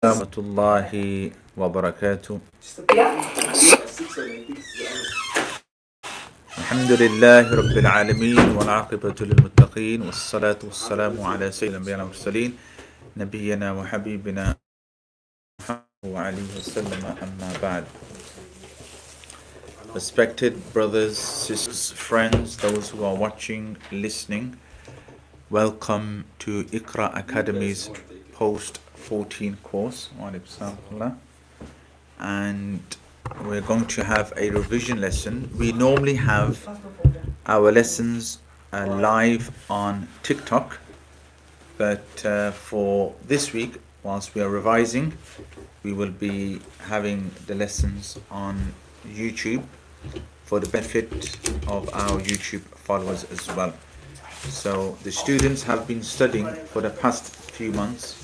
Rahmatullahi wa barakatuh. Alhamdulillahi Rabbil Alameen wal aqibatu lil muttaqeen was salatu was salamu ala sayyidina nabiyina mursaleen nabiyyina wa habibina wa alayhi wa sallam amma ba'd. Respected brothers, sisters, friends, those who are watching, listening, welcome to Iqra Academy's post 14 course. And we're going to have a revision lesson. We normally have our lessons live on TikTok, but for this week, whilst we are revising, we will be having the lessons on YouTube for the benefit of our YouTube followers as well. So the students have been studying for the past few months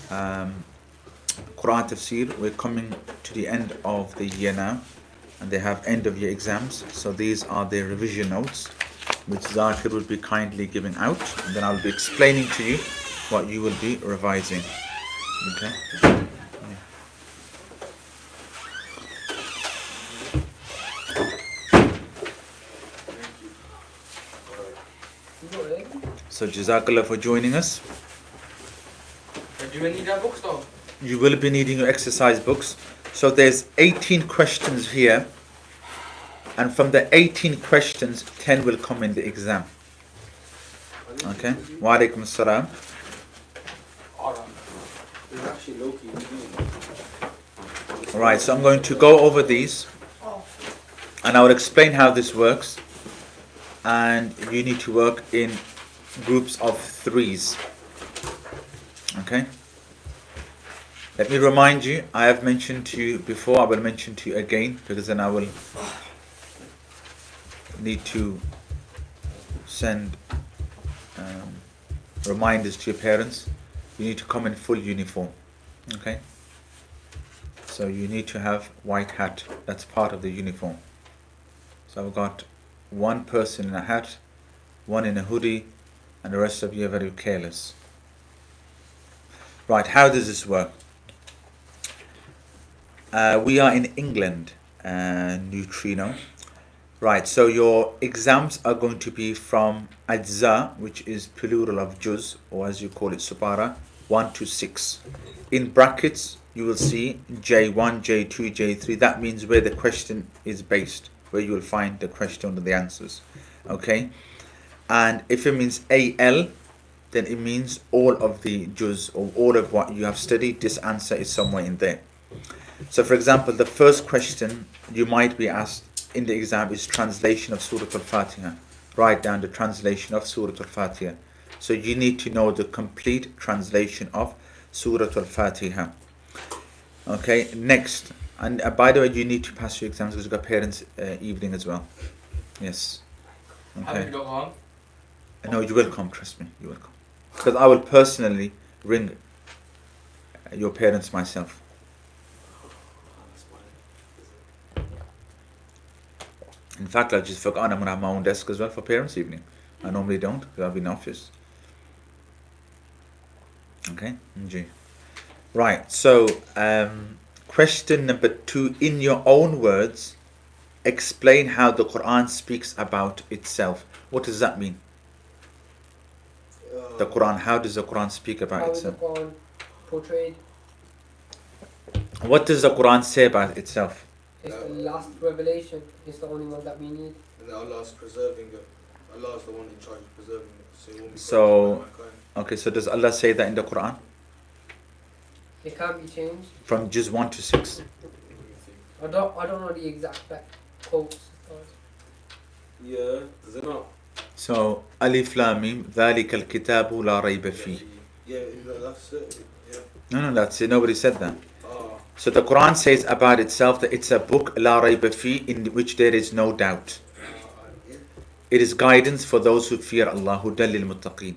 Quran Tafsir. We're coming to the end of the year now, and they have end of year exams. So these are their revision notes, which Zakir will be kindly giving out, and then I'll be explaining to you what you will be revising. Okay. So Jazakallah for joining us. Do we need our books though? You will be needing your exercise books. So there's 18 questions here, and from the 18 questions, 10 will come in the exam. Okay? Wa alaikum assalam. Alright, so I'm going to go over these, and I will explain how this works. And you need to work in groups of threes. Okay? Let me remind you, I have mentioned to you before, I will mention to you again, because then I will need to send reminders to your parents. You need to come in full uniform. Okay? So you need to have white hat. That's part of the uniform. So I've got one person in a hat, one in a hoodie, and the rest of you are very careless. Right, how does this work? We are in England, Neutrino. Right, so your exams are going to be from Ajza, which is plural of Juz, or as you call it, Subara, 1 to 6. In brackets, you will see J1, J2, J3. That means where the question is based, where you will find the question and the answers. Okay? And if it means AL, then it means all of the juz, or all of what you have studied. This answer is somewhere in there. So for example, the first question you might be asked in the exam is translation of Surah Al-Fatiha. Write down the translation of Surah Al-Fatiha. So you need to know the complete translation of Surah Al-Fatiha. Okay, next. And by the way, you need to pass your exams because you've got parents' evening as well. Yes. Okay. No, you will come, trust me, you will come. Because I will personally ring your parents myself. In fact, I just forgot I'm going to have my own desk as well for parents' evening. I normally don't, because I'll be in the office. Okay, right, so question number 2, in your own words, explain how the Quran speaks about itself. What does that mean? The Quran, how does the Quran speak about itself? How is the Quran portrayed? What does the Quran say about itself? It's the last revelation. It's the only one that we need. And Allah's preserving it. Allah's the one in charge of preserving it. So okay, so does Allah say that in the Quran? It can't be changed. From Juz 1 to 6? I don't know the exact quotes. Yeah, does it not? So Alif Lam Mim, ذَلِكَ الْكِتَابُ لَا رَيْبَ فِيهِ. Yeah, that's it. Yeah. No, that's it. Nobody said that. So the Quran says about itself that it's a book, La Rayba Fi, in which there is no doubt. It is guidance for those who fear Allah, Hudan lil Muttaqeen.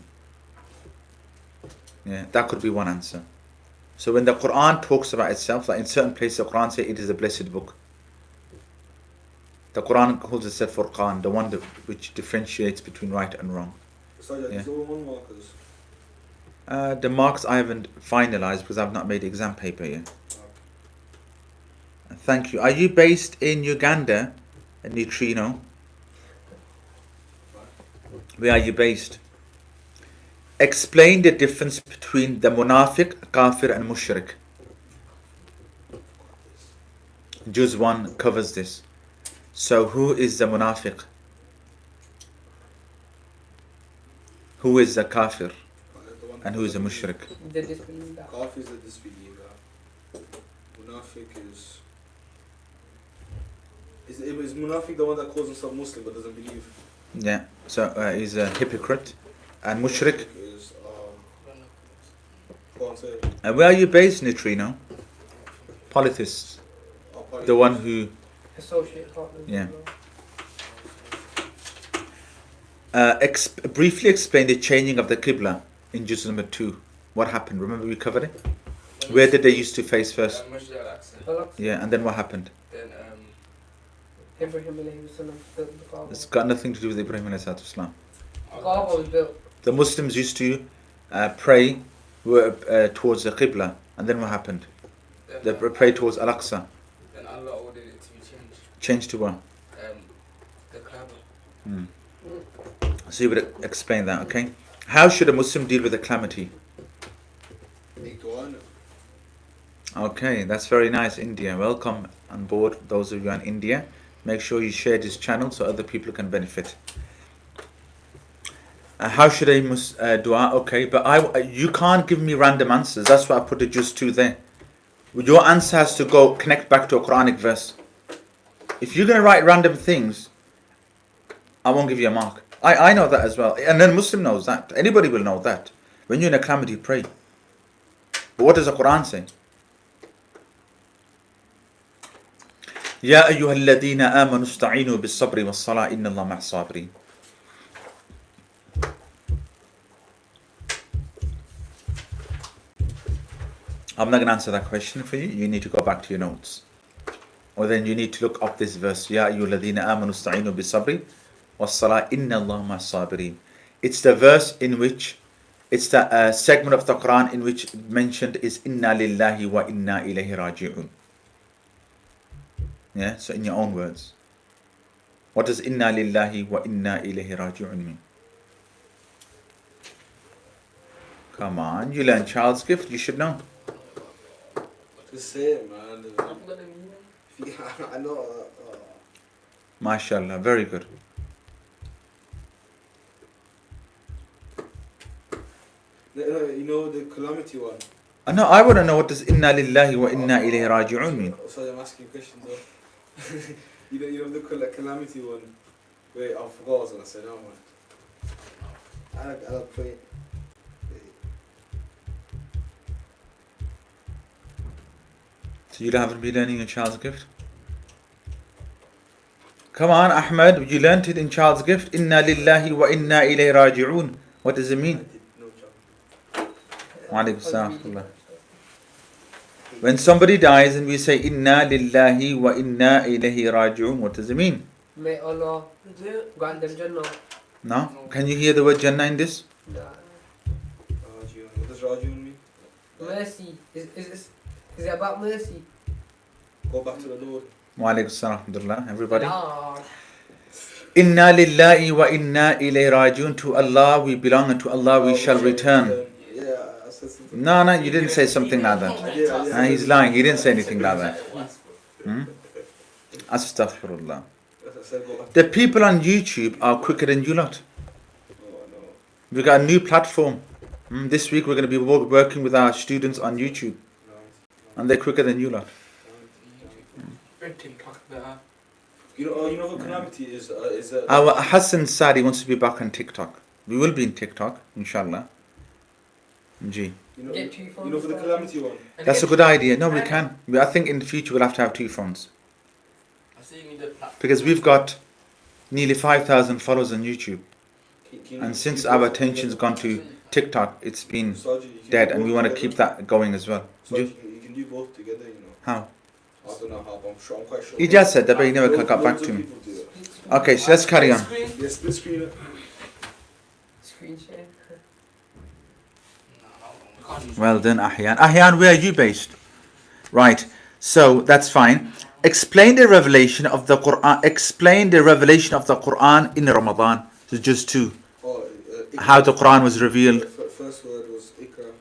Yeah, that could be one answer. So when the Quran talks about itself, like in certain places the Quran says it is a blessed book. The Quran calls itself Furqan, the one which differentiates between right and wrong. So yeah, these are all one markers. The marks I haven't finalized because I've not made exam paper yet. Thank you. Are you based in Uganda, Neutrino? Where are you based? Explain the difference between the munafiq, kafir and mushrik. Juz 1 covers this. So who is the munafiq? Who is the kafir? And who is the mushrik? The disbeliever. Kafir is the disbeliever. Munafiq is Munafiq the one that calls himself Muslim but doesn't believe? Yeah, so he's a hypocrite. And mushrik? Is, go on, say it. And where are you based, Neutrino? Polytheist. The one who... Associate partners. Yeah. Briefly explain the changing of the Qibla in Juz number 2. What happened? Remember we covered it? Where did they used to face first? Yeah, and then what happened? Then Ibrahim alayhi salam built the Kaaba. It's got nothing to do with Ibrahim alayhi salatu wasalam. The Kaaba was built. The Muslims used to pray towards the Qibla, and then what happened? They prayed towards Al-Aqsa. Then Allah ordered it to be changed. Changed to what? The Kaaba. So you would explain that, okay? How should a Muslim deal with a calamity? Okay, that's very nice, India. Welcome on board, those of you in India. Make sure you share this channel so other people can benefit. How should I dua? Okay, but you can't give me random answers. That's why I put the just 2 there. Your answer has to go connect back to a Quranic verse. If you're going to write random things, I won't give you a mark. I know that as well. And then Muslim knows that. Anybody will know that. When you're in a calamity, pray. But what does the Quran say? يا أيها الذين آمنوا استعينوا بالصبر والصلاة إن الله مع الصابرين. I'm not going to answer that question for you. You need to go back to your notes. Or then you need to look up this verse. يا أيها الذين آمنوا استعينوا بالصبر والصلاة إن الله مع الصابرين. It's the verse in which, it's the segment of the Quran in which mentioned is إنا لله وإنا إليه راجعون. Yeah, so in your own words. What does inna lillahi wa inna ilayhi raji'un mean? Come on, you learn child's gift, you should know. Just say it, man. I know. MashaAllah, very good. You know the calamity one? No, I want to know what does inna lillahi wa inna ilayhi raji'un mean. Sorry, I'm asking questions though. you know the calamity one? Wait, I forgot what I was going to say now, man. I'll play it. So you haven't been learning a child's gift? Come on, Ahmad, you learnt it in child's gift. Inna lillahi wa inna ilayhi raji'un. What does it mean? Wa alaykum assalam. When somebody dies and we say inna lillahi wa inna ilayhi raji'un, what does it mean? May Allah grant them Jannah. No? Can you hear the word Jannah in this? Nah. Rajiun. What does Rajiun mean? Mercy. Is it about mercy? Go back to the Lord. Wa alaykum assalam, everybody. Nah. Inna lillahi wa inna ilayhi raji'un. To Allah we belong and to Allah we shall return. No, you didn't say something like that. He's lying. He didn't say anything like that. Astaghfirullah. The people on YouTube are quicker than you lot. We've got a new platform. This week we're going to be working with our students on YouTube. And they're quicker than you lot. You know what calamity is? Our Hassan Sadi wants to be back on TikTok. We will be in TikTok, inshallah. Gee. You know for the calamity one? That's a good idea. No, we can. I think in the future we'll have to have 2 phones. Because we've got nearly 5,000 followers on YouTube. And since our attention's gone to TikTok, it's been dead, and we want to keep that going as well. So you can do both together, you know. How? I don't know how, but I'm quite sure. He just said that, but he never got back to me. Okay, so let's carry on. Yes, split screen. Screen share. can't use Well done, Ahyan. Ahyan, where are you based? Right. So that's fine. Explain the revelation of the Quran. Explain the revelation of the Quran in Ramadan. So just two. Oh, How the Quran was revealed. First word was Iqra.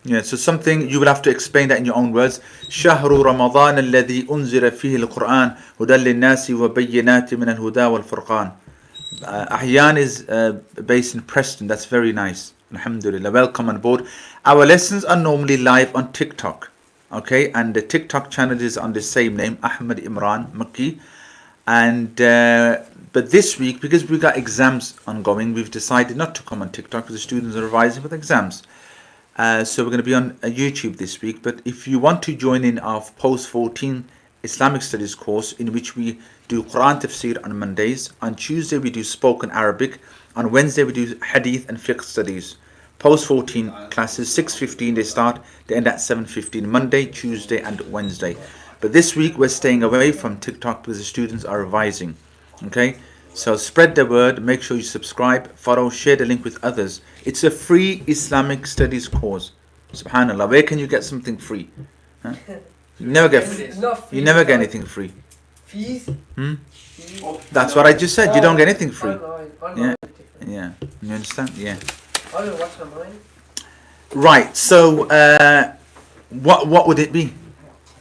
Yeah, so something you will have to explain that in your own words. شهر رمضان الذي أنزل فيه القرآن هدى للناس وبينات من الهدى والفرقان. Ahyan is based in Preston. That's very nice. Alhamdulillah. Welcome on board. Our lessons are normally live on TikTok. Okay, and the TikTok channel is on the same name, Ahmad Imraan Makki. And but this week, because we got exams ongoing, we've decided not to come on TikTok because the students are revising for the exams. So we're going to be on YouTube this week. But if you want to join in our post 14 Islamic studies course, in which we do Quran tafsir on Mondays, on Tuesday we do spoken Arabic, on Wednesday we do hadith and fiqh studies. Post 14 classes, 6:15 they start, they end at 7:15, Monday, Tuesday and Wednesday. But this week we're staying away from TikTok because the students are revising. Okay, so spread the word, make sure you subscribe, follow, share the link with others. It's a free Islamic studies course. Subhanallah, where can you get something free? Huh? You never get It's not free. you never get anything free. Fees? Hmm? Fees? That's what I just said. You don't get anything free. Online Yeah. is different. Yeah, you understand? Yeah. I don't watch online. Right. So, what would it be?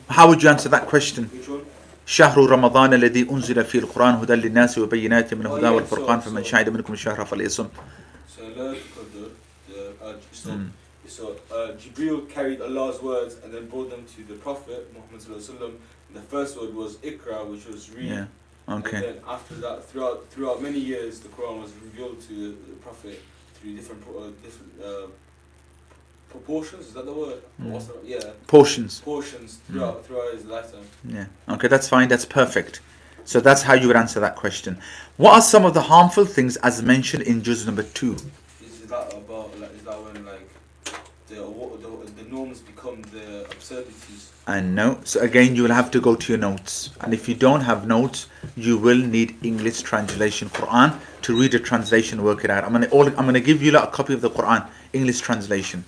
How would you answer that question? Which one? شهر رمضان الذي أنزل فيه القرآن هدى للناس وبينات من الهدى والفرقان فمن شهد منكم الشهر فليصم. So learn so Jibril carried Allah's words and then brought them to the Prophet Muhammad sallallahu alaihi wasallam. And the first word was Iqra, which was read. Yeah. Okay. And then after that, throughout many years, the Quran was revealed to the Prophet through different proportions. Is that the word? What's the, yeah. Portions. Portions throughout his lifetime. Yeah. Okay, that's fine. That's perfect. So that's how you would answer that question. What are some of the harmful things as mentioned in juz number 2? Is that about like? Is that when like the norms become the absurdities? And no. So again, you will have to go to your notes. And if you don't have notes, you will need English translation Quran to read the translation, work it out. I'm gonna give you a copy of the Quran English translation.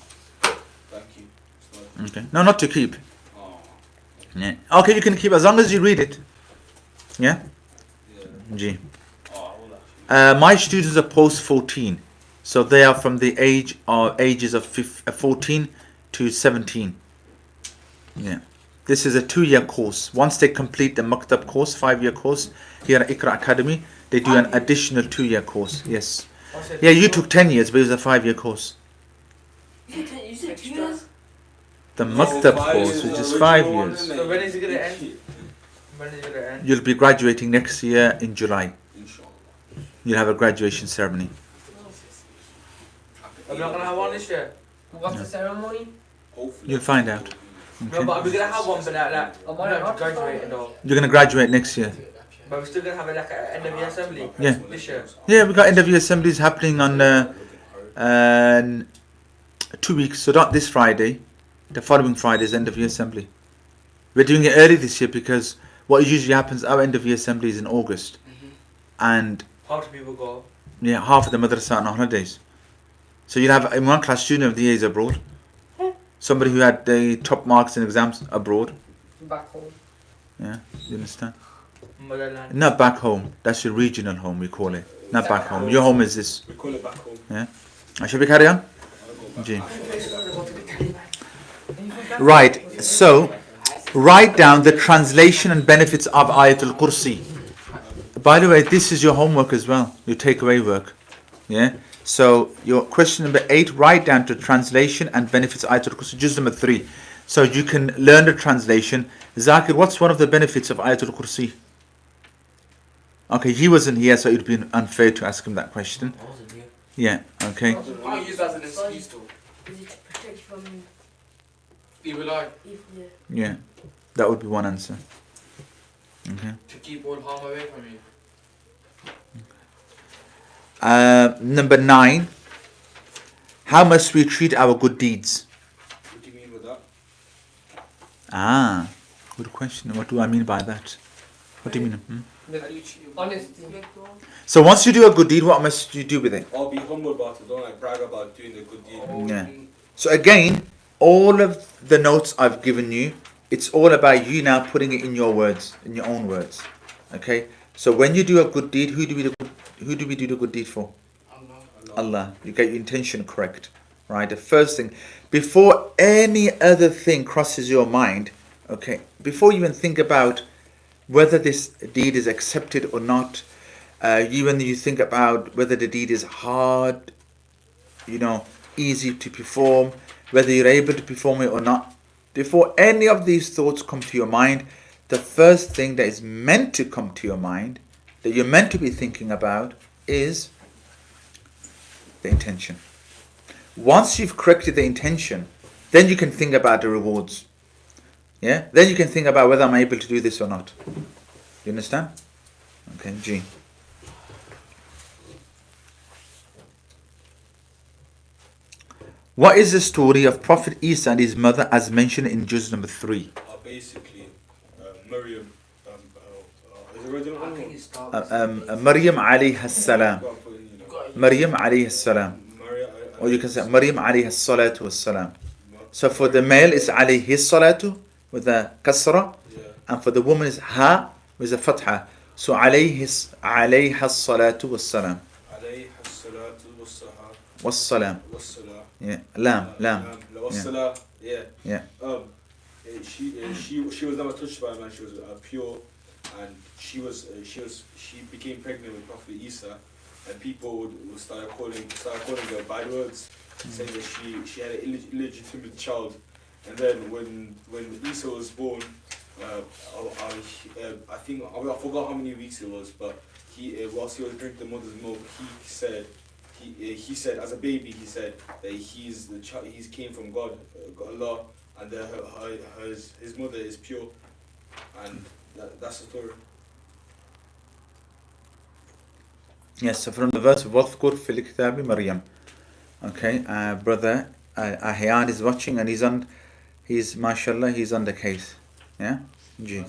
Thank you. Okay. No, not to keep. Oh. Yeah. Okay, you can keep as long as you read it. Yeah. Yeah. Gee. Oh, I will actually. My students are post 14, so they are from the ages of 14 to 17. Yeah. This is a 2-year course. Once they complete the Maktab course, 5-year course here at Iqra Academy, they do an additional 2-year course. Yes. Yeah, you took 10 years, but it was a 5-year course. You said 2 years? The Maktab course, which is 5 years. So when is it gonna end? When is it gonna end? You'll be graduating next year in July. Inshallah. You'll have a graduation ceremony. I'm not gonna have one this year. What's the ceremony? Hopefully. You'll find out. No, Okay. but we're gonna have one, but like Am we're I not not graduating though. You're going to graduate next year. But we're still gonna have like an end of year assembly. Yeah. This year. Yeah, we've got end of year assemblies happening on 2 weeks. So not this Friday, the following Friday is end of year assembly. We're doing it early this year because what usually happens, our end of year assembly is in August. And How do people go? yeah, half of the madrasa on holidays. So you'll have in one class student of the year is abroad. Somebody who had the top marks in exams abroad. Back home. Yeah, you understand? Motherland. Not back home. That's your regional home, we call it. Not back home. Your home is this. We call it back home. Yeah. Shall we carry on? Gee. Are you from Right. So, write down the translation and benefits of Ayatul Kursi. By the way, this is your homework as well. Your takeaway work. Yeah. So your question number 8, write down the translation and benefits of Ayatul Kursi. Juz number 3. So you can learn the translation. Zakir, what's one of the benefits of Ayatul Kursi? Okay, he wasn't here, so it would be unfair to ask him that question. Yeah. Okay. I'll use that as an excuse to. Is it to protect you from Evil eye. evil? Yeah. That would be one answer. Okay. To keep all harm away from you. Number 9. How must we treat our good deeds? What do you mean with that? Ah, good question. What do I mean by that? What do you mean? Honesty. So once you do a good deed, what must you do with it? Or be humble about it. Don't like brag about doing the good deed. Yeah. So again, all of the notes I've given you, it's all about you now putting it in your words, in your own words. Okay? So when you do a good deed, who do we do the good deed for? Allah. You get your intention correct. Right? The first thing, before any other thing crosses your mind, okay, before you even think about whether this deed is accepted or not, even you think about whether the deed is hard, easy to perform, whether you're able to perform it or not, before any of these thoughts come to your mind, the first thing that is meant to come to your mind, that you're meant to be thinking about, is the intention. Once you've corrected the intention, then you can think about the rewards. Yeah? Then you can think about whether I'm able to do this or not. You understand? Okay, G. What is the story of Prophet Isa and his mother as mentioned in juz number 3? Basically, Maryam. Is it original? I think it's Maryam alayha salam. Maryam alayha salam. Or you can say Maryam alayha salatu was salam. So for the male it's alayhi salatu with a kasra, and for the woman is ha with a fatha. So alayha salatu was salam. Alayha salatu Was salam. wassalam. Yeah. Lam. Wassalam. Yeah. Yeah. She was never touched by a man. She was pure, and she became pregnant with Prophet Isa, and people would start calling her bad words, saying that she had an illegitimate child. And then when Isa was born, I think I forgot how many weeks it was, but whilst he was drinking the mother's milk, he said as a baby, he said that he's came from God, Allah, and his mother is pure, and that's the story. Yes, so from the verse وَاذْكُرْ فِي الْكِتَابِ Maryam. Okay, brother Ahmad is watching, and he's mashallah, he's on the case. Yeah? G.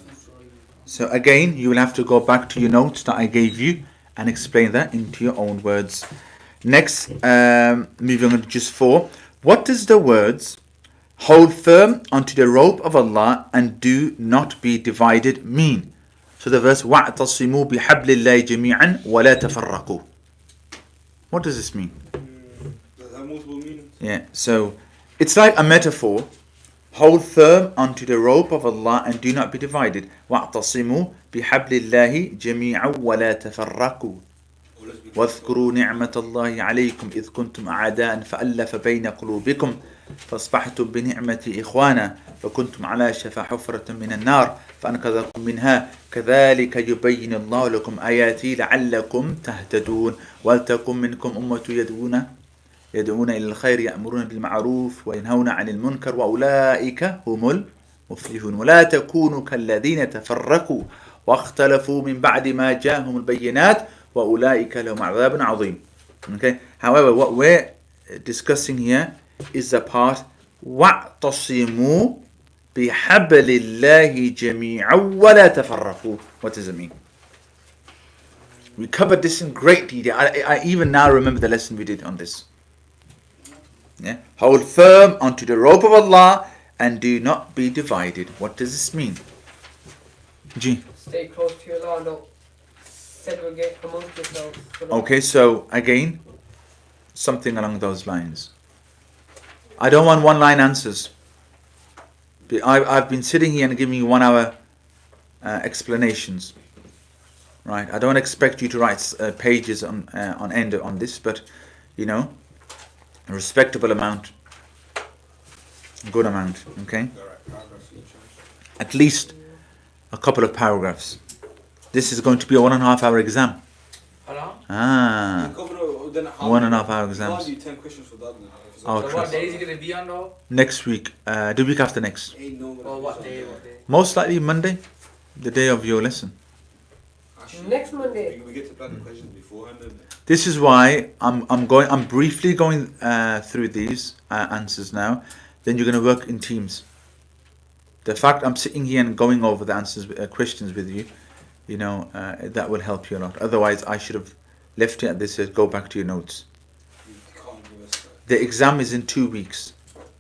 So again, you will have to go back to your notes that I gave you and explain that into your own words. Next, moving on to just 4. What does the words hold firm onto the rope of Allah and do not be divided mean? So the verse وَاعْتَصِمُوا بِحَبْلِ اللَّهِ جَمِيعًا وَلَا تَفَرَّقُوا. What does this mean? Does that have multiple meanings? Yeah, so it's like a metaphor. Hold firm onto the rope of Allah and do not be divided. وَاعْتَصِمُوا بِحَبْلِ اللَّهِ جَمِيعًا وَلَا تَفَرَّقُوا واذكروا نعمة الله عليكم إذ كنتم أعداء فألف بين قلوبكم فأصبحتم بنعمة إخوانا فكنتم على شفا حفرة من النار فأنقذكم منها كذلك يبين الله لكم آياته لعلكم تهتدون ولتكن منكم أمة يدعون إلى الخير يأمرون بالمعروف وينهون عن المنكر وأولئك هم المفلحون ولا تكونوا كالذين تفرقوا واختلفوا من بعد ما جاءهم البينات وَأُولَٰئِكَ لَهُمْ عَذَابٌ عَظِيمٌ. Okay. However, what we're discussing here is the part وَاعْتَصِمُوا بِحَبْلِ اللَّهِ جَمِيعًا وَلَا تَفَرَّقُوا. What does it mean? We covered this in great detail. I even now remember the lesson we did on this. Yeah. Hold firm onto the rope of Allah and do not be divided. What does this mean? G. Stay close to your law, don't segregate amongst yourselves. Okay, so again, something along those lines. I don't want one-line answers. I've been sitting here and giving you 1 hour explanations. Right? I don't expect you to write pages on end on this, but a respectable amount, good amount. Okay, at least a couple of paragraphs. This is going to be a 1.5 hour exam. Ah, 1.5 hour exams. 10 questions for that. Oh, So what day is it going to be on though? next week, the week after next. Or what day? Most likely Monday, the day of your lesson. Next Monday. We get to plan the questions beforehand. This is why I'm briefly going through these answers now. Then you're going to work in teams. The fact I'm sitting here and going over the answers, questions with you, that will help you a lot. Otherwise, I should have left it at this. Go back to your notes. The exam is in 2 weeks.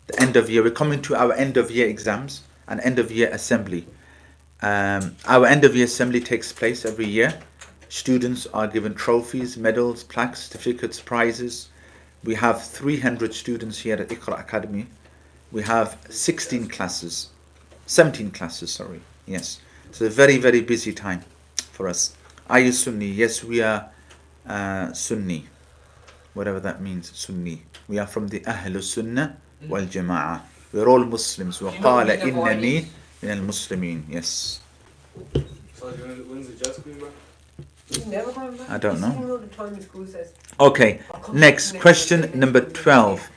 the end of year. We're coming to our end of year exams and end of year assembly. Our end of year assembly takes place every year. Students are given trophies, medals, plaques, certificates, prizes. We have 300 students here at Iqra Academy. We have 17 classes, sorry. Yes. It's a very, very busy time for us. Are you Sunni? Yes, we are Sunni. Whatever that means, Sunni. We are from the Ahlul Sunnah wal Jama'ah. We're all Muslims. وَقَالَ إِنَّنِي مِنَ الْمُسْلِمِينَ. Yes. So when's the judge coming back? He's never coming back. I don't know. He's seen all the time in school says. Okay, next question, number 12.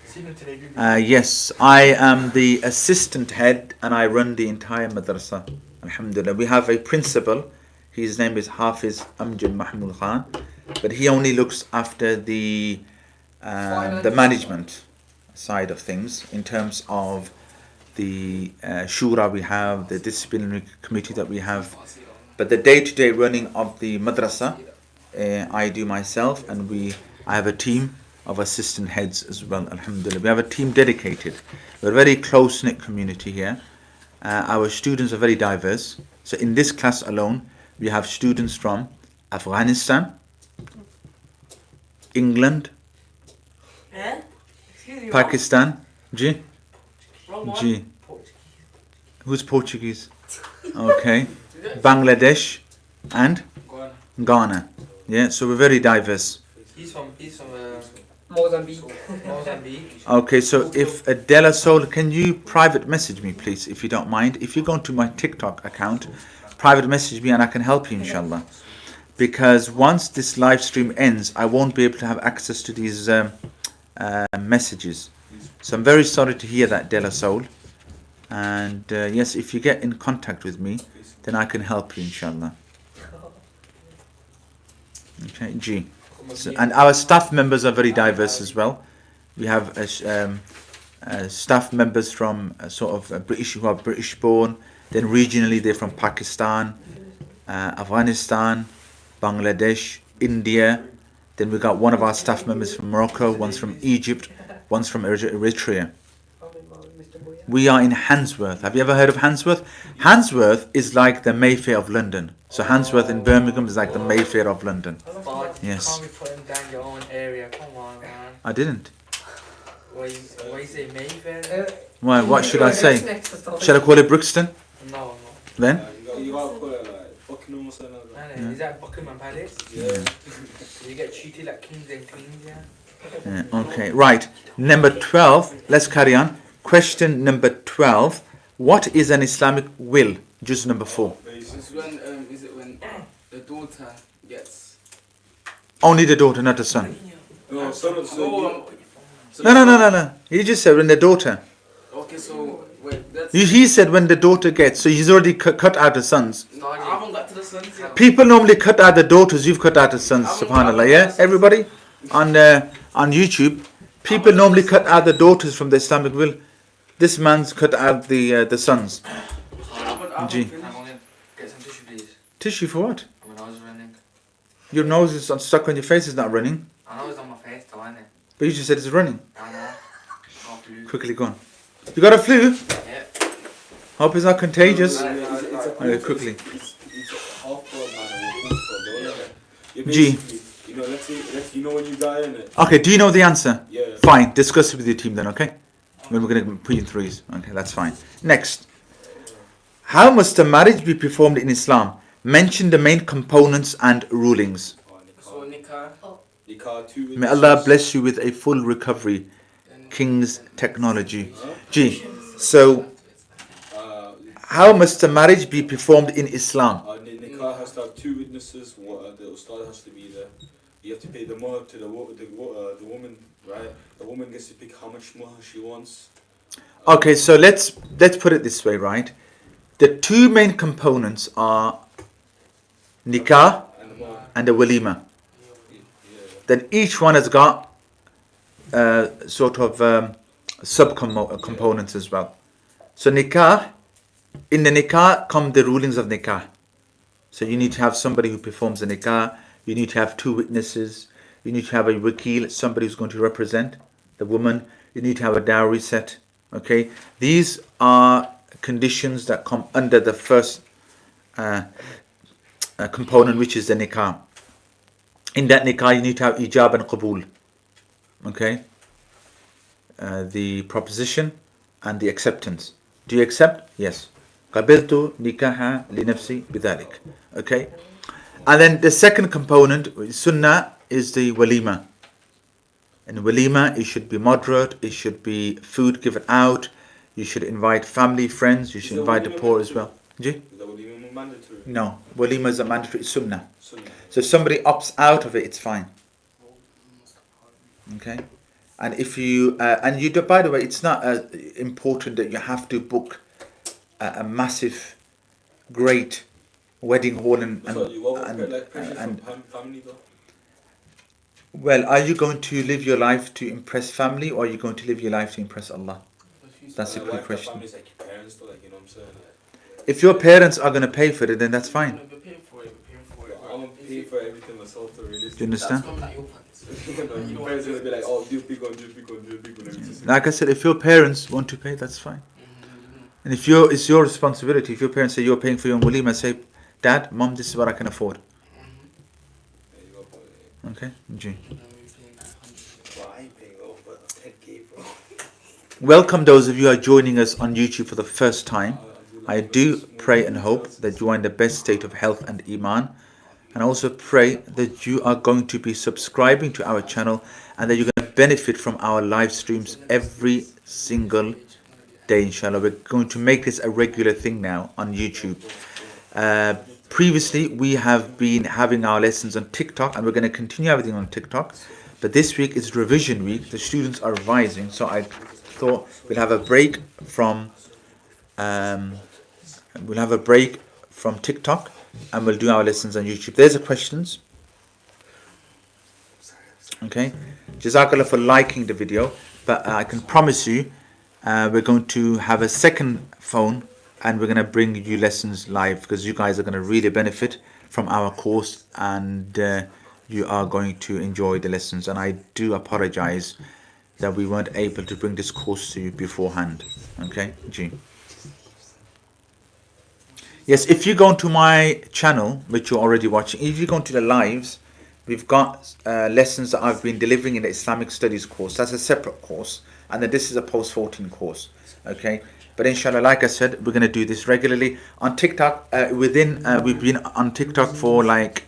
Yes, I am the assistant head and I run the entire madrasa. Alhamdulillah. We have a principal. His name is Hafiz Amjad Mahmud Khan, but he only looks after the management side of things in terms of the shura we have, the disciplinary committee that we have. But the day-to-day running of the madrasa, I do myself, and I have a team of assistant heads as well, alhamdulillah. We have a team dedicated. We're a very close-knit community here. Our students are very diverse. So in this class alone, we have students from Afghanistan, England, Excuse me. Pakistan. G? Wrong one. G. Who's Portuguese? Okay. Bangladesh and Ghana. Yeah, so we're very diverse. He's from Mozambique. Mozambique. Okay, so if Adela Soul, can you private message me, please, if you don't mind? If you go to my TikTok account, private message me and I can help you, inshallah. Because once this live stream ends, I won't be able to have access to these messages. So I'm very sorry to hear that, Dela Soul. And yes, if you get in contact with me, then I can help you, inshallah. Okay, G. So, and our staff members are very diverse as well. We have staff members from sort of British, who are British born. Then regionally they're from Pakistan, Afghanistan, Bangladesh, India. Then we got one of our staff members from Morocco, one's from Egypt, one's from Eritrea. We are in Handsworth. Have you ever heard of Handsworth? Handsworth is like the Mayfair of London. So Handsworth in Birmingham is like the Mayfair of London. But Yes. you can't be putting down your own area. Come on, man. I didn't. Why you say Mayfair? Why? What should I say? Should I call it Brixton No. then? You gotta call it like Buckingham or something like that. Man, is that Buckingham Palace? Yeah. You get treated like kings and queens, yeah? Yeah, okay, right. Number 12. Let's carry on. Question number 12. What is an Islamic will? Juz number 4. It's when is it when the daughter gets Only the daughter, not the son. No, so No. He just said when the daughter. okay, so wait, that's He said when the daughter gets. So he's already cut out the sons. no, I haven't got to the sons yet. People normally cut out the daughters. You've cut out the sons. Subhanallah. Yeah, everybody on YouTube. People normally cut out the daughters from the Islamic will. This man's cut out the sons. I haven't Gee. finished. I'm gonna get some tissue, please. Tissue for what? When I was running. Your nose is stuck on your face. Is not running. I know it's on my face, though, isn't it? But you just said it's running. I know. Got flu. Quickly, go on. You got a flu? Yeah. Hope it's not contagious. It's Okay, quickly. It's half blood, man. Or full blood, yeah. G. Basically, you know, let's you know when you die, innit? Okay, do you know the answer? Yeah. Fine, discuss it with your team then, okay? Then we're going to put you in threes. Okay, that's fine. Next. How must a marriage be performed in Islam? Mention the main components and rulings. So nikah, Nikah, 2 May Allah bless you with a full recovery. King's technology. G. So, how must a marriage be performed in Islam? Nikah has to have 2 witnesses. The ustad has to be there. You have to pay the muhr to the woman, right? The woman gets to pick how much muhr she wants. Okay, so let's put it this way, right? The 2 main components are nikah And the muhr. and the walima. Yeah. Then each one has got sort of sub-components as well. So nikah, in the nikah come the rulings of nikah. So you need to have somebody who performs the nikah. You need to have 2 witnesses. You need to have a wakil, somebody who's going to represent the woman. You need to have a dowry set. Okay, these are conditions that come under the first component, which is the nikah. In that nikah, you need to have ijab and qabul. Okay, the proposition and the acceptance. Do you accept? Yes. قبلت نكاح لنفسي بذلك. Okay, and then the second component, sunnah, is the walima. And walima, it should be moderate. It should be food given out. You should invite family, friends. You should invite the poor as well. Ji? Is that walima mandatory? No, walima is a mandatory sunnah. Sunnah. So if somebody opts out of it, it's fine. Okay, and if you and you do, by the way, it's not important that you have to book a massive, great wedding hall and Family though? well, are you going to live your life to impress family, or are you going to live your life to impress Allah? That's a quick question. Family's like your parents though, like, you know what I'm saying? Like, If your parents are going to pay for it, then that's fine. We're paying for it. We're paying for it. I'm gonna pay for everything myself to really. Do you understand? That's not like your pants. Your parents are gonna be like, oh, do a big one, do a big one, do a big one. Everything. Like I said, if your parents want to pay, that's fine. And if it's your responsibility. If your parents say you're paying for your walima, say, Dad, Mom, this is what I can afford. There you go, boy. Okay, G. Well, I ain't paying over 10K, bro. Welcome those of you who are joining us on YouTube for the first time. I do pray and hope that you are in the best state of health and iman. And I also pray that you are going to be subscribing to our channel and that you're going to benefit from our live streams every single day, inshallah. We're going to make this a regular thing now on YouTube. Previously, we have been having our lessons on TikTok, and we're going to continue everything on TikTok. But this week is revision week. The students are revising, so I thought we'll have a break from TikTok, and we'll do our lessons on YouTube. There's the questions. Okay, Jazakallah for liking the video, but I can promise you we're going to have a second phone, and we're going to bring you lessons live, because you guys are going to really benefit from our course, and you are going to enjoy the lessons. And I do apologize that we weren't able to bring this course to you beforehand. Okay, G. Yes, if you go to my channel, which you're already watching, if you go to the lives, we've got lessons that I've been delivering in the Islamic Studies course. That's a separate course. And then this is a post-14 course. Okay, but inshallah, like I said, we're going to do this regularly. On TikTok, we've been on TikTok for like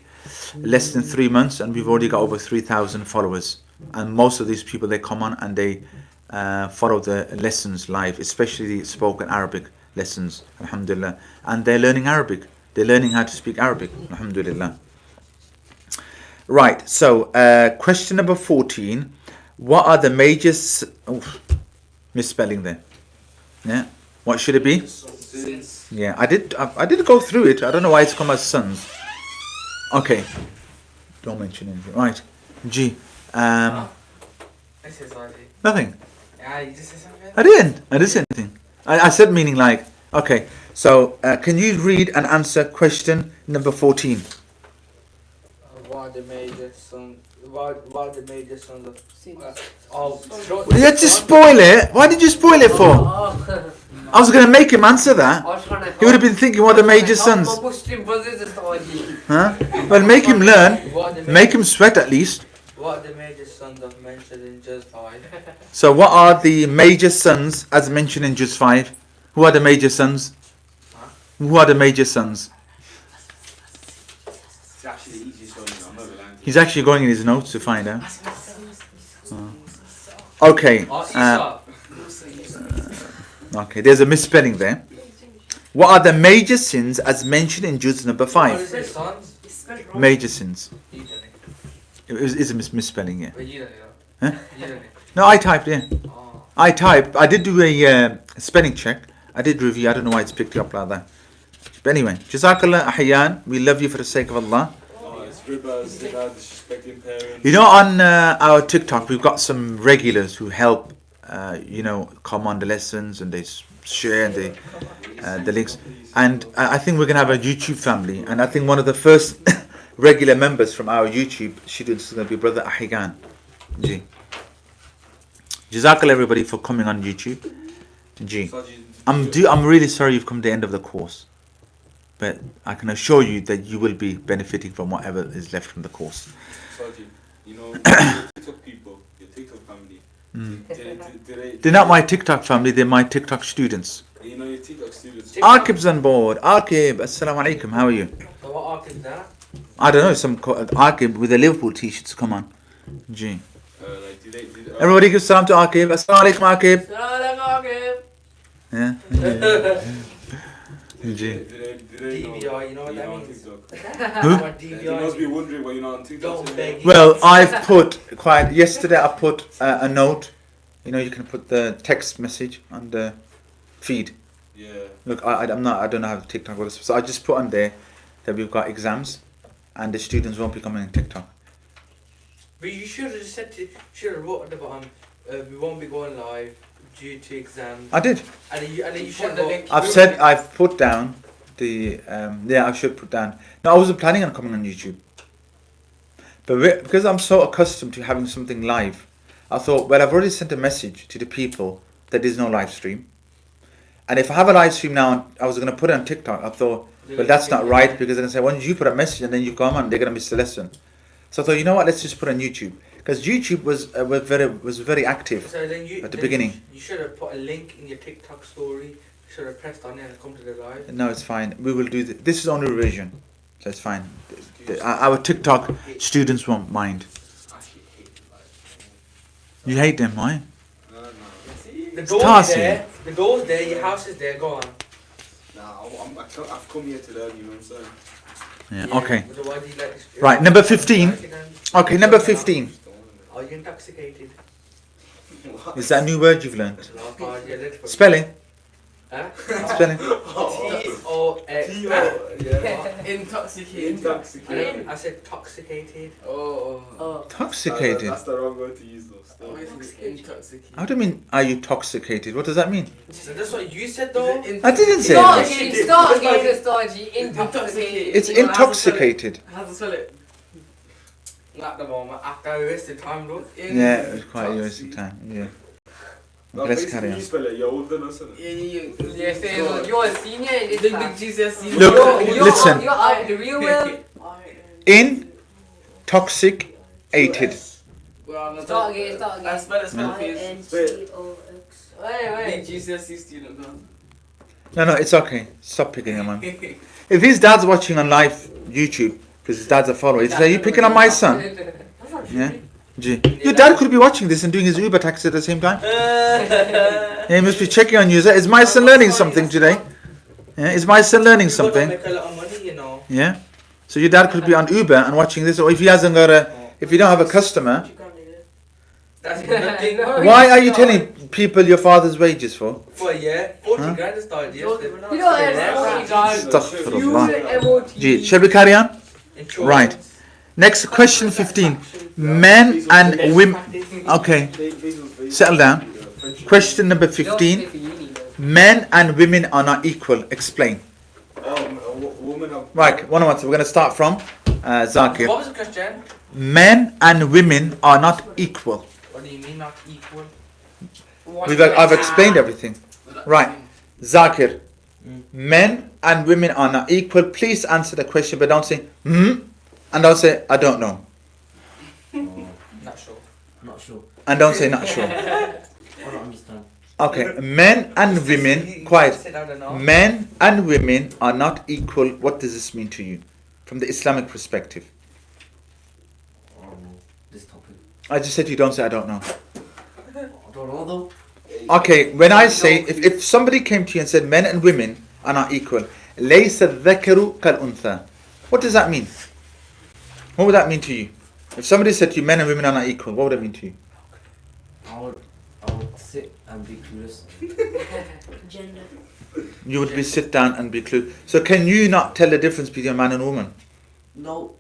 less than 3 months, and we've already got over 3,000 followers. And most of these people, they come on and they follow the lessons live, especially the spoken Arabic lessons, alhamdulillah. And they're learning Arabic. They're learning how to speak Arabic, alhamdulillah. Right, so question number 14. What are the major... misspelling there. Yeah. What should it be? Sins. Yeah, I did go through it. I don't know why it's come as sons. Okay. Don't mention anything. Right. G. This is already. Nothing. Yeah, you just said something? I didn't say anything. I said meaning like. Okay. So can you read and answer question number 14? What are the major sons? What are the major sons of You had to spoil it. Why did you spoil it for? I was going to make him answer that. He would have been thinking what are the major sons. Huh? Well, make him learn. Make him sweat at least. What are the major sons of mentioned in Juz 5? So what are the major sons as mentioned in Juz 5? Who are the major sons? Who are the major sons? It's actually the easiest one, I'm not lying. He's actually going in his notes to find out. Okay. Okay, there's a misspelling there. What are the major sins as mentioned in Juz number 5? Sons? Major sins. You done it. It's a misspelling, yeah. But you done it. Huh? You done it. No, I typed, yeah. Oh. I did do a spelling check. I did review. I don't know why it's picked you up like that. But anyway, Jazakallah ahyan. We love you for the sake of Allah. Oh, it's rivers, disrespecting parents. You know, on our TikTok, we've got some regulars who help, come on the lessons, and they share and they, the links. And I think we're going to have a YouTube family. And I think one of the first regular members from our YouTube students is going to be Brother Ahigan. Jazakallah everybody for coming on YouTube. G. Saji, I'm really sorry you've come to the end of the course, but I can assure you that you will be benefiting from whatever is left from the course. Saji, you know, your TikTok people, your TikTok family. They're not my TikTok family, they're my TikTok students. You know, your TikTok students. Aqib's on board. Aqib, assalamu alaikum, how are you? So what arc is that? I don't know, some Aqib with the Liverpool t-shirts, come on. G. Like, Everybody give salam to Aqib. Assalamu alaikum, Aqib. Yeah. G. Did they know DVR, you know what you're that on means? TikTok? Who? What They DVR must be means? wondering why you're not on TikTok. Don't today. beg. Well, I've put yesterday I put a note. You know, you can put the text message on the feed. Yeah. Look, I don't know how to TikTok works. So I just put on there that we've got exams and the students won't be coming on TikTok. But you should have said should have wrote at the bottom, we won't be going live due to exams. I did. And then you should Put the link. I've put down the, I should put down. No, I wasn't planning on coming on YouTube. But because I'm so accustomed to having something live, I thought, well, I've already sent a message to the people that there's no live stream. And if I have a live stream now, I was going to put it on TikTok. I thought, well, that's not right, because they're going to say, why don't you put a message and then you come on, they're going to miss the lesson. So I thought, you know what, let's just put it on YouTube. Because YouTube was very active So then at the beginning. You should have put a link in your TikTok story. You should have pressed on it and come to the live. No, it's fine. We will do this is only revision. So it's fine. Our TikTok students won't mind. You hate them, why? No. The door's Tarsi. there. The door's there. Your house is there. Go on. Nah, I've come here to learn, you know what I'm saying? Yeah, okay. So why do you like this? Right, number 15. Okay, number 15. Are you intoxicated? Is that a new word you've learned? Spelling. Spelling. Huh? Spelling. T-O-X. Intoxicated. Intoxicated. I said toxicated. Oh. Toxicated. That's the wrong word to use though. Still. Intoxicated. How do you mean, are you toxicated? What does that mean? So that's what you said though. I didn't say Start that. again, start again, start again. Intoxicated. It's intoxicated. How to spell it? Not the moment. After I wasted time though. Yeah, it was quite a waste of time. Yeah. No, Okay, let's basically, carry on. you spell it, you're older than us, isn't it? Yeah, so you're a senior in this class. Look, listen. You're out in the real world. Intoxicated. Start again, start again. Spell Wait. GCSE student. No, it's okay. Stop picking him on. If his dad's watching on live YouTube, because his dad's a follower, he'd say, are you picking on my son? Yeah. G. Your dad could be watching this and doing his Uber taxi at the same time. Yeah, he must be checking on you. Is my son learning something today? Yeah, is my son learning something? Make a lot of money, you know. Yeah. So your dad could be on Uber and watching this, or if he hasn't got if you don't have a customer, That's nothing. why are you telling people your father's wages for? For a year, 40 Huh? grand to start You don't yesterday. have 40 guys. Astaghfirullah. Use MOT. G. Shall we carry on? Insurance. Right. Next question 15. Men and women. Okay. Settle down. Question number 15. Men and women are not equal. Explain. Right. One answer. We're going to start from Zakir. What was the question? Men and women are not equal. What do you mean not equal? I've explained everything. Right. Zakir. Men and women are not equal. Please answer the question, but don't say and don't say I don't know. Not sure. Not sure. And don't say not sure. I don't understand. Okay. Men and women. Quiet. Said I don't know. Men and women are not equal. What does this mean to you from the Islamic perspective? This topic. I just said you don't say I don't know. I don't know though. Okay, when I say if somebody came to you and said men and women are not equal, ليس الذكر كالأنثى. What does that mean? What would that mean to you? If somebody said to you men and women are not equal, what would that mean to you? I would sit and be curious. Gender. You would be sit down and be clue. So can you not tell the difference between a man and a woman? No.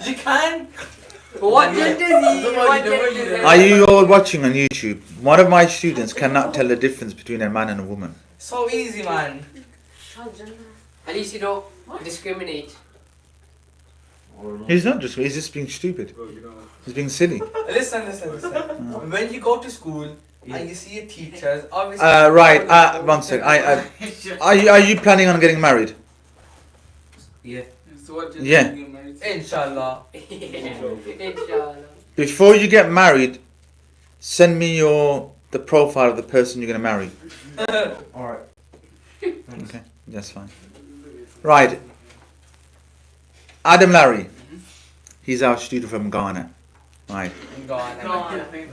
You can. What gender is he? What gender is he? Are you all watching on YouTube? One of my students cannot tell the difference between a man and a woman. So easy, man. Transgender. At least you don't discriminate. Or not. He's not just. He's just being stupid. Bro, you know. He's being silly. Listen. When you go to school and you see your teachers, obviously. Right. One sec. Are you planning on getting married? Yeah. So what did Yeah. you get married to? Inshallah. Inshallah. Before you get married, send me the profile of the person you're gonna marry. Alright. Okay, that's fine. Right. Adam Larry. He's our student from Ghana. Right.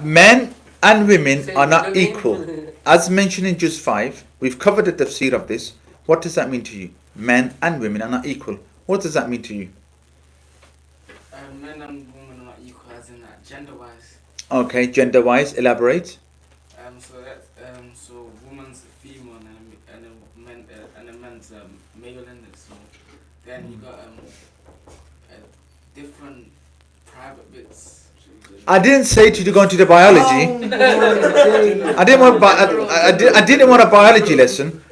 Men and women are not equal. As mentioned in Juz 5, we've covered the tafsir of this. What does that mean to you? Men and women are not equal. What does that mean to you? Men and women are not equal as in that gender-wise. Okay, gender-wise, elaborate. So woman's female and a man's male in it. So then you got different private bits. I didn't say to go into the biology. I didn't want. I didn't want a biology lesson.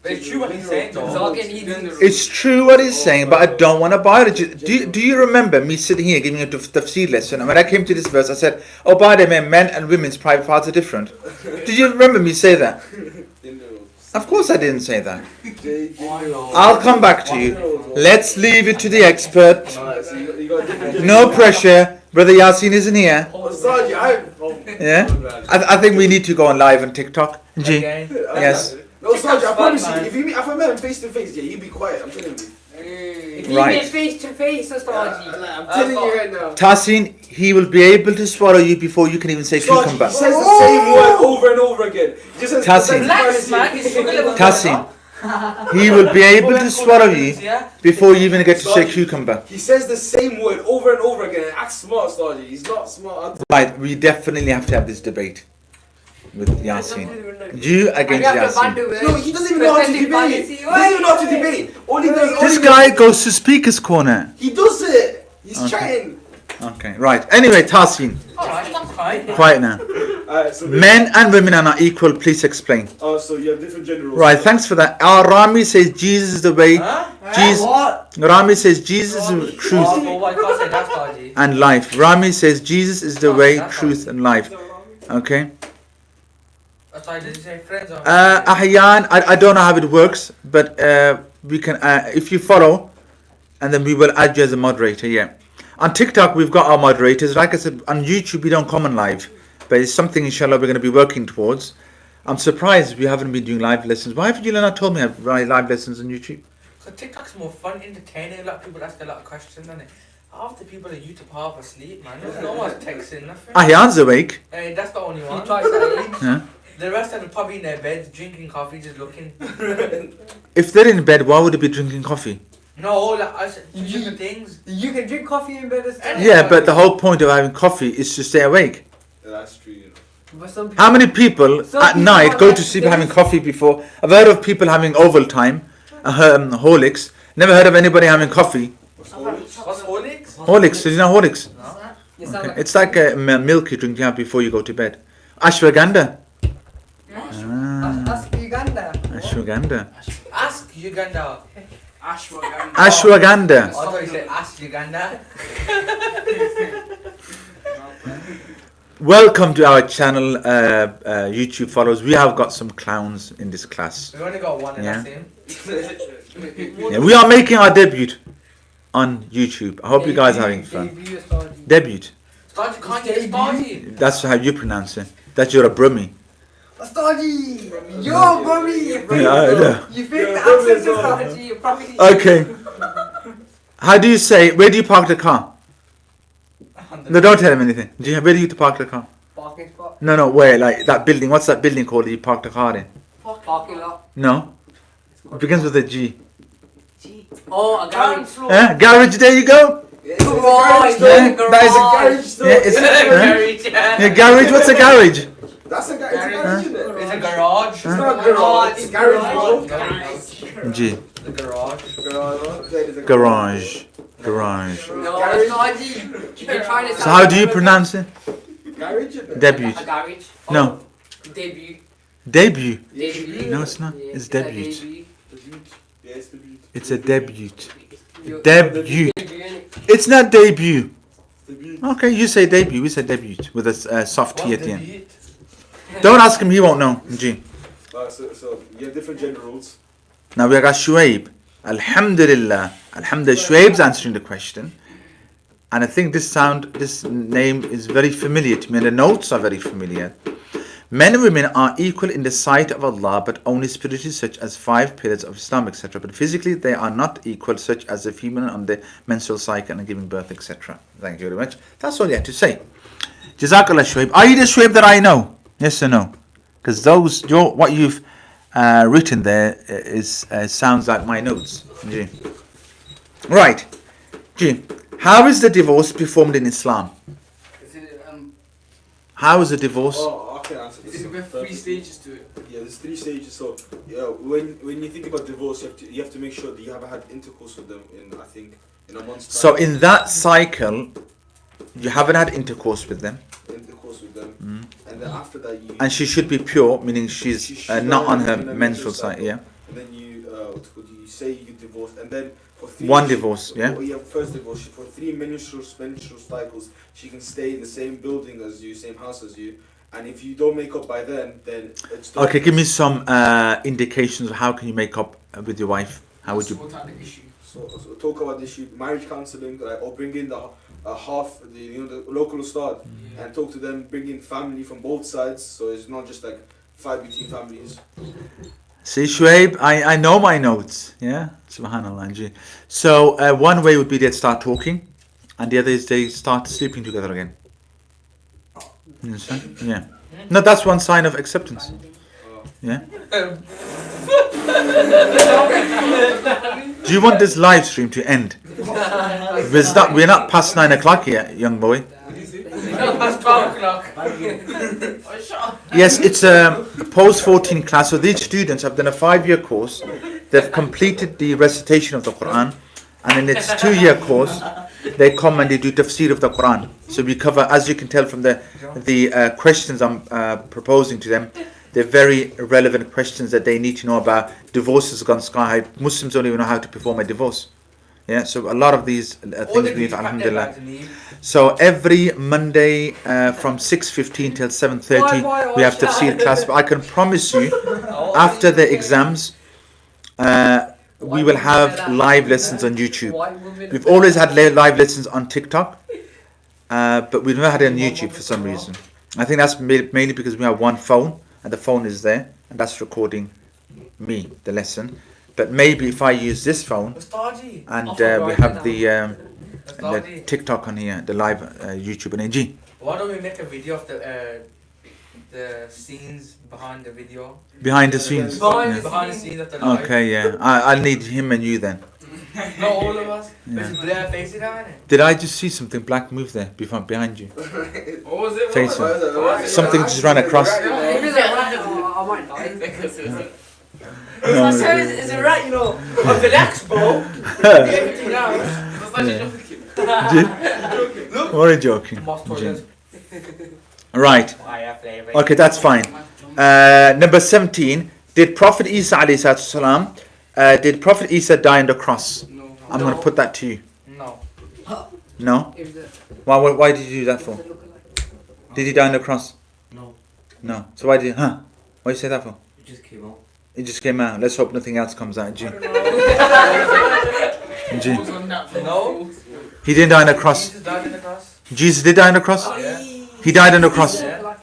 But it's true what he's saying though. It's true what he's saying, but I don't want a biology. Do you remember me sitting here giving a tafsir lesson, and when I came to this verse, I said, "Oh, by the way, men and women's private parts are different." Do you remember me say that? Of course, I didn't say that. I'll come back to you. Let's leave it to the expert. No pressure. Brother Yasin isn't here. Yeah. I think we need to go on live on TikTok. G. Again. Yes. No, Sarge, I promise you, if I met him face to face, yeah, he'd be quiet. I'm telling you. If you Right. get face to face, Ustaji. I'm telling you right now. Tasin, he will be able to swallow you before you can even say Sarge, cucumber. he says the same word over and over again. He just says Tassin. Relax, man. He's struggling with Tasin, he will be able to swallow you Yeah. before you even get to say cucumber. He says the same word over and over again and acts smart, Sarge. He's not smart. Right, we definitely have to have this debate with Yasin. You against Yasin. No, he doesn't even know how to debate. He doesn't even know how to debate. All he does, This guy goes to speaker's corner. he does it. He's Okay. chatting. Okay, right. Anyway, Tasin, Alright, that's fine. quiet now. So Men and women are not equal. Please explain. so you have different gender roles. Right, thanks for that. Rami says Jesus is the way. Huh? Jesus. What? Rami says Jesus is the truth Oh, what I can't say that's dodgy. and life. Rami says Jesus is the way, truth, and life. Okay. Sorry, did you say friends or? Ahyan, I don't know how it works, but we can if you follow, and then we will add you as a moderator. Yeah. On TikTok, we've got our moderators. Like I said, on YouTube, we don't come on live, but it's something, inshallah, we're going to be working towards. I'm surprised we haven't been doing live lessons. Why haven't you not told me I have live lessons on YouTube? So TikTok's more fun, entertaining. A lot of people ask a lot of questions on it. Half the people on YouTube half asleep, man. No one's texting nothing. Ahyan's awake. Hey, that's the only one. Yeah. The rest of them probably in their beds, drinking coffee, just looking. If they're in bed, why would they be drinking coffee? No, like I said, different things. You can drink coffee in bed as well. Yeah, but the whole point of having coffee is to stay awake. That's true, you know. But some people, How many people Some at people night are go like to sleep this. having coffee before? I've heard of people having oval time, Horlicks. Never heard of anybody having coffee. What's Horlicks? Horlicks, do you know Horlicks? you sound Okay. like It's like a milk you drink out before you go to bed. Ashwagandha. Ah, Ask Uganda. ashwagandha. Ask Uganda. Ashwagandha. Ashwagandha. I thought you said ask Uganda. Welcome to our channel, YouTube followers. We have got some clowns in this class. We only got one and Yeah. that's him. Yeah, we are making our debut on YouTube. I hope you guys are having fun. Debut. Start to can't get party. That's how you pronounce it. That you're a Brummy. Astaji! Yo, Bobby! Yeah, I know. You fake the accent to Astaji, you probably. Okay. How do you say, where do you park the car? No, don't tell him anything. Where do you park the car? Parking spot. No, where? Like that building. What's that building called that you park the car in? Parking lot. No. It begins with a G. Oh, a garage. Garage, there you go. Garage. Yeah, Garage. that is Garage still. Yeah, it's, yeah, garage, what's a garage? That's a garage, isn't it? It's a garage. It's not a garage. It's garage, bro. G. The garage. Garage. Garage. No, Astaji. You're trying to So how do you pronounce it? Garage, isn't it? Debut. A garage. No. Debut. Debut. Debut. No, it's not. Yeah, It's a debut. Yeah, it's the beauty. It's a debut. Debut. It's not debut. Okay, you say debut. We say debut with a soft T at the end. Don't ask him, he won't know. G. So you have different gender roles. Now we got Shuaib. Alhamdulillah. Alhamdulillah. Shuaib's answering the question. And I think this name is very familiar to me, and the notes are very familiar. Men and women are equal in the sight of Allah, but only spiritually, such as 5 pillars of Islam, etc. But physically, they are not equal, such as the female on the menstrual cycle and giving birth, etc. Thank you very much. That's all you have to say. Jazakallah Shuaib. Are you the Shuaib that I know? Yes or no? Because what you've written there sounds like my notes. G. Right. G. How is the divorce performed in Islam? How is the divorce? Oh, I can answer this. We have 3 stages to it. Yeah, there's 3 stages. So, yeah, when you think about divorce, you have to make sure that you haven't had intercourse with them in a month's time. So in that cycle, you haven't had intercourse with them. And then after that, and she should be pure, meaning she's not on her menstrual cycle. Yeah. And then you say you divorce, and then for 3 one divorce. Yeah. First divorce. For 3 menstrual cycles, she can stay in the same building as you, same house as you. And if you don't make up by then it's done. Okay, give me some indications of how can you make up with your wife. How would you? Sort out the issue. So talk about the issue, marriage counselling, or bring in the the local ustad and talk to them, bring in family from both sides, so it's not just like fight between families. See, Shuaib, I know my notes. Yeah, subhanallah. So one way would be they start talking, and the other is they start sleeping together again. You understand? Yeah. No, that's one sign of acceptance. Yeah. Do you want this live stream to end? We're not past 9 o'clock yet, young boy. Past 12 o'clock. Yes, it's a post-14 class. So these students have done a 5-year course. They've completed the recitation of the Quran, and in its 2-year course, they come and they do tafsir of the Quran. So we cover, as you can tell from the questions I'm proposing to them, they're very relevant questions that they need to know about. Divorce has gone sky high. Muslims don't even know how to perform a divorce. Yeah, so a lot of these things we have, alhamdulillah. So every Monday from 6:15 till 7:30 we have tafsir class. But I can promise you, after the exams, we will have live lessons on YouTube. We've always had live lessons on TikTok, but we've never had it on YouTube for some reason. I think that's mainly because we have one phone, and the phone is there, and that's recording me, the lesson. But maybe if I use this phone, and we have the TikTok on here, the live YouTube and AG. Why don't we make a video of the scenes behind the video? Behind the scenes. Behind the scenes of the live. Okay, yeah. I'll need him and you then. Not all of us. Yeah. Blur face it on it. Did I just see something black move there behind you? What was it? Face something just ran across. I might die. No, It's a rat, you know. Oh, relax, bro. Everything else. What are you joking? Right. Okay, that's fine. Number 17. Did Prophet Isa alayhi salam, did Prophet Isa die on the cross? No. I'm going to put that to you. No. No? Why did you do that for? Did he die on the cross? No. No. So why did you, why did you say that for? It just came out. It just came out. Let's hope nothing else comes out. G. No. He didn't die on the cross. Jesus died on the cross. Jesus did die on the cross? Yeah. He died on the cross. Yeah.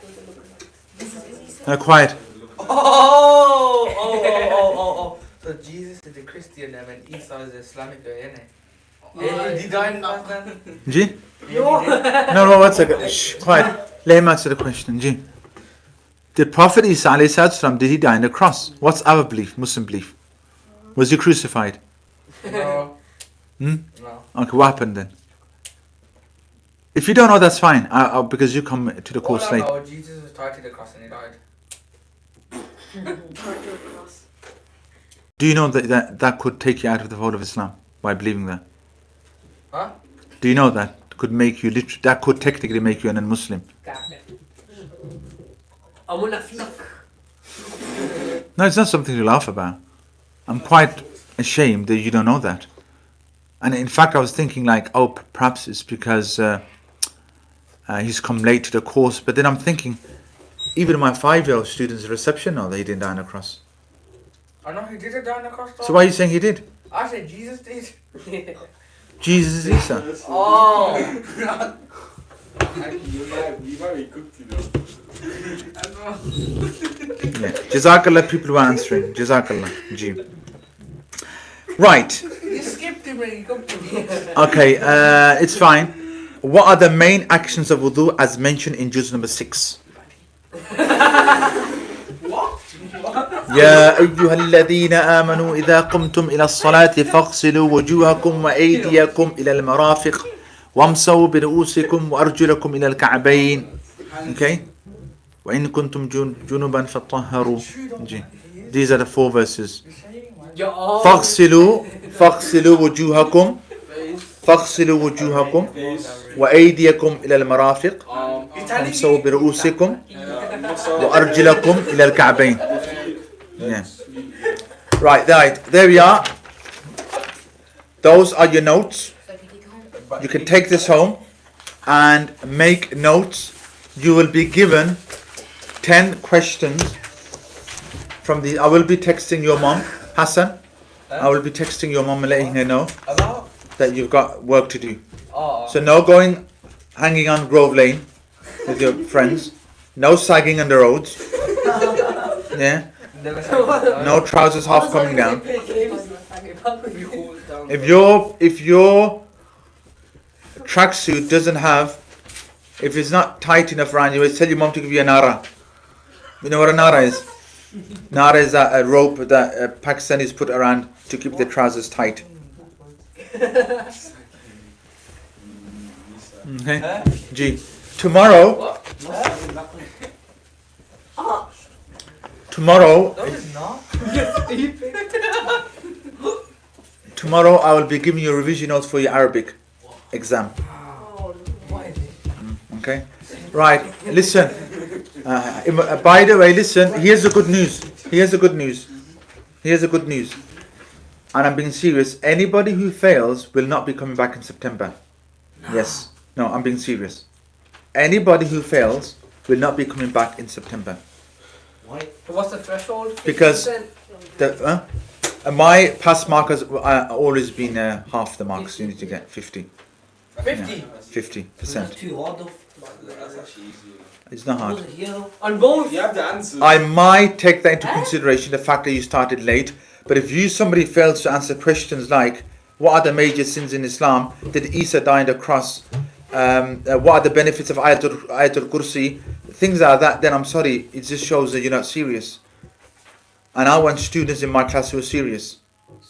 Quiet. Oh. So Jesus is the Christian name and Isa is the Islamic way, isn't it? Did he die on the cross then? G? No, 1 second. Shh, quiet. Let him answer the question. G. Did Prophet Isa alayhi salam, did he die on the cross? What's our belief, Muslim belief? Was he crucified? No. No. No. Okay, what happened then? If you don't know, that's fine. Because you come to the course All I late. know, Jesus was tied to the cross and he died. Do you know that could take you out of the fold of Islam by believing that? Huh? Do you know that could technically make you a non-Muslim? No, it's not something to laugh about. I'm quite ashamed that you don't know that. And in fact, I was thinking like, oh, perhaps it's because he's come late to the course. But then I'm thinking, even my 5-year-old students at reception know that he didn't die on a cross. I know he did it down the cross. So why are you saying he did? I said Jesus did. Jesus is Isa. Oh. You might be cooked, you know. Yeah. Jazakallah, people who are answering. Jazakallah. Ji. Right. You skipped him when you come to me. Okay, it's fine. What are the main actions of wudu as mentioned in juz number 6? يا أيها الذين آمنوا إذا قمتم إلى الصلاة فاغسلوا وجوهكم وأيديكم إلى المرافق وامسحوا برؤوسكم وأرجلكم إلى الكعبين. Okay? وإن كنتم جنبا فطهروا. These are the 4 verses. فاغسلوا وجوهكم وأيديكم إلى المرافق وامسحوا برؤوسكم وأرجلكم إلى الكعبين. Yeah. Right, there we are. Those are your notes. You can take this home and make notes. You will be given 10 questions from the. I will be texting your mom, Hassan. I will be texting your mom and letting her know that you've got work to do. So no going hanging on Grove Lane with your friends. No sagging on the roads. Yeah. No trousers half coming down. If your tracksuit doesn't have, if it's not tight enough around you, tell your mom to give you a nara. You know what a nara is? Nara is a rope that Pakistanis put around to keep their trousers tight. Okay. Gee. Tomorrow. Tomorrow I will be giving you revision notes for your Arabic exam. Okay. Right. Listen. By the way, listen. Here's the good news. And I'm being serious. Anybody who fails will not be coming back in September. Yes. No, I'm being serious. Anybody who fails will not be coming back in September. Why? What's the threshold? Because my past markers always been half the marks. You need to get 50. 50? Yeah, 50%. Too hard though. That's actually easy. It's not hard. On both? You have the answers. I might take that into consideration, the fact that you started late. But if somebody fails to answer questions like, what are the major sins in Islam? Did Isa die on the cross? What are the benefits of Ayatul Kursi? Things like that, then I'm sorry, it just shows that you're not serious. And I want students in my class who are serious,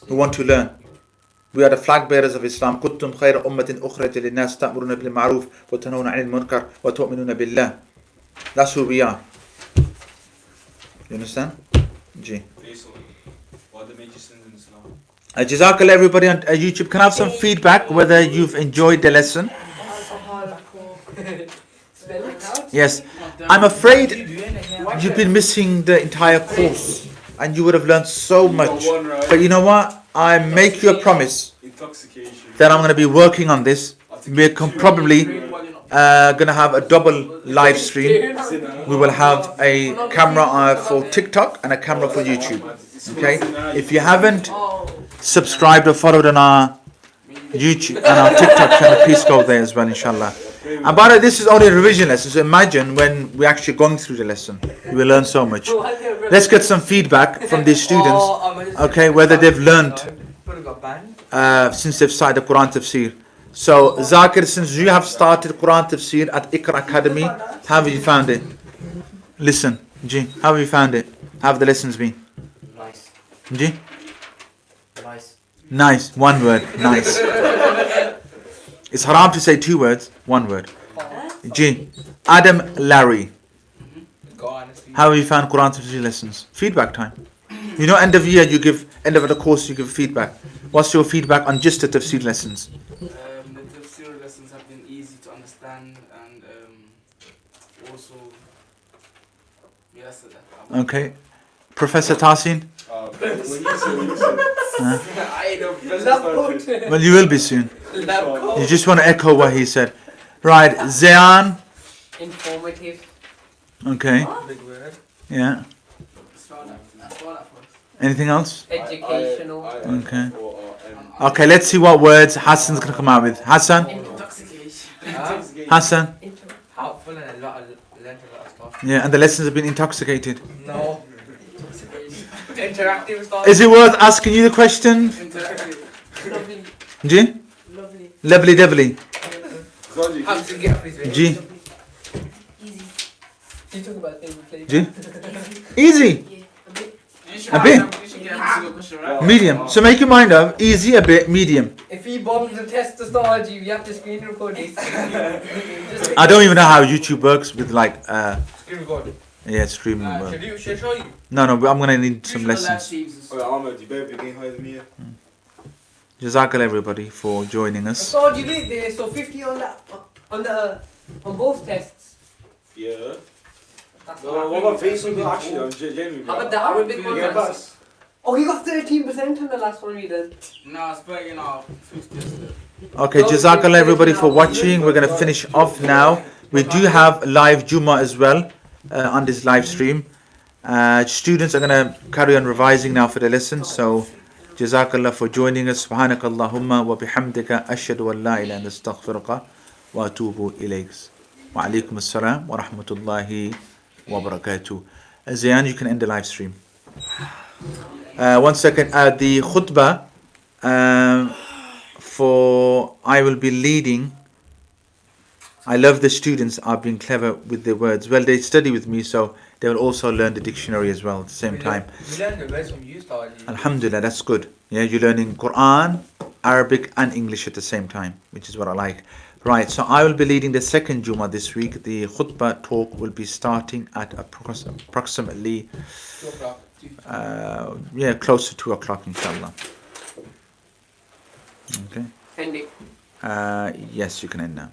who want to learn. We are the flag bearers of Islam. كنتم خير أمة أخرجت للناس تأمرون بالمعروف وتنهون عن المنكر وتؤمنون بالله. That's who we are. You understand? G. What are the major sins in Islam? Jazakallah everybody on YouTube. Can I have some feedback whether you've enjoyed the lesson? Yes. I'm afraid you've been missing the entire course and you would have learned so much. But you know what? I make you a promise that I'm going to be working on this. We're probably going to have a double live stream. We will have a camera for TikTok and a camera for YouTube. Okay? If you haven't subscribed or followed on our YouTube and our TikTok channel, please go there as well, inshallah. And by the way, this is only a revision lesson, so imagine when we're actually going through the lesson, you will learn so much. Let's get some feedback from these students, okay, whether they've learned since they've started the Quran Tafsir. So, Zakir, since you have started Quran Tafsir at Iqra Academy, how have you found it? Listen, G, how have you found it? How have the lessons been? Nice. G? Nice. Nice, one word, nice. It's haram to say 2 words, 1 word. G. Adam Larry. How have you found Quran Tafsir lessons? Feedback time. You know, end of year end of the course you give feedback. What's your feedback on just the Tafsir lessons? The Tafsir lessons have been easy to understand and also, yes. Okay. Professor Tasin? coat. I know. Lab coat. Well, you will be soon. Lab coat. You just want to echo what he said. Right, Zayan. Informative. Okay. Big word. Yeah. Spell that for us. Anything else? Educational. Okay. Okay, let's see what words Hassan's going to come out with. Hassan? Intoxication. Hassan? Helpful and a lot of learned a lot of stuff. Yeah, and the lessons have been intoxicated. No. Interactive stuff. Is it worth asking you the question? Lovely. G? Lovely. Lovely devily. How to get up his way. G? Easy. You talk about things we played. G? Easy. Easy. Yeah, a bit. You A bit. You should get a single question, right? Medium. So make your mind up. Easy, a bit, medium. If he bombs the test to start you, we have to screen record it. Just I don't even know how YouTube works with like, Screen record. yeah, streaming work. Should I show you? No, but I'm going to need some lessons. Ahmad, you better be getting higher than me. Jazakallah everybody for joining us. so you did there, so 50 on both tests. Yeah. That's No, what about face on the actually? I'm genuinely. How about that? I would be Get confident. back. Oh, he got 13% on the last one we did. No, it's better, you know. 50. Okay, Jazakallah everybody for watching. We're going to finish off now. We do have live Jummah as well on this live stream. Students are going to carry on revising now for the lesson. So, Jazakallah for joining us. Subhanakallahumma wa bihamdika ashhadu an la ilaha illa astaghfiruka wa atubu ilayk. Wa alaykum assalam wa rahmatullahi wa barakatuh. Zayan, you can end the live stream. 1 second. The khutbah for I will be leading. I love the students are being clever with their words. Well, they study with me, so they will also learn the dictionary as well at the same time. We learned the words from you, Starji. Alhamdulillah, that's good. Yeah, you're learning Quran, Arabic and English at the same time, which is what I like. Right, so I will be leading the second Jummah this week. The khutbah talk will be starting at approximately 2 o'clock. close to 2 o'clock, inshallah. Okay. End it. Yes, you can end now.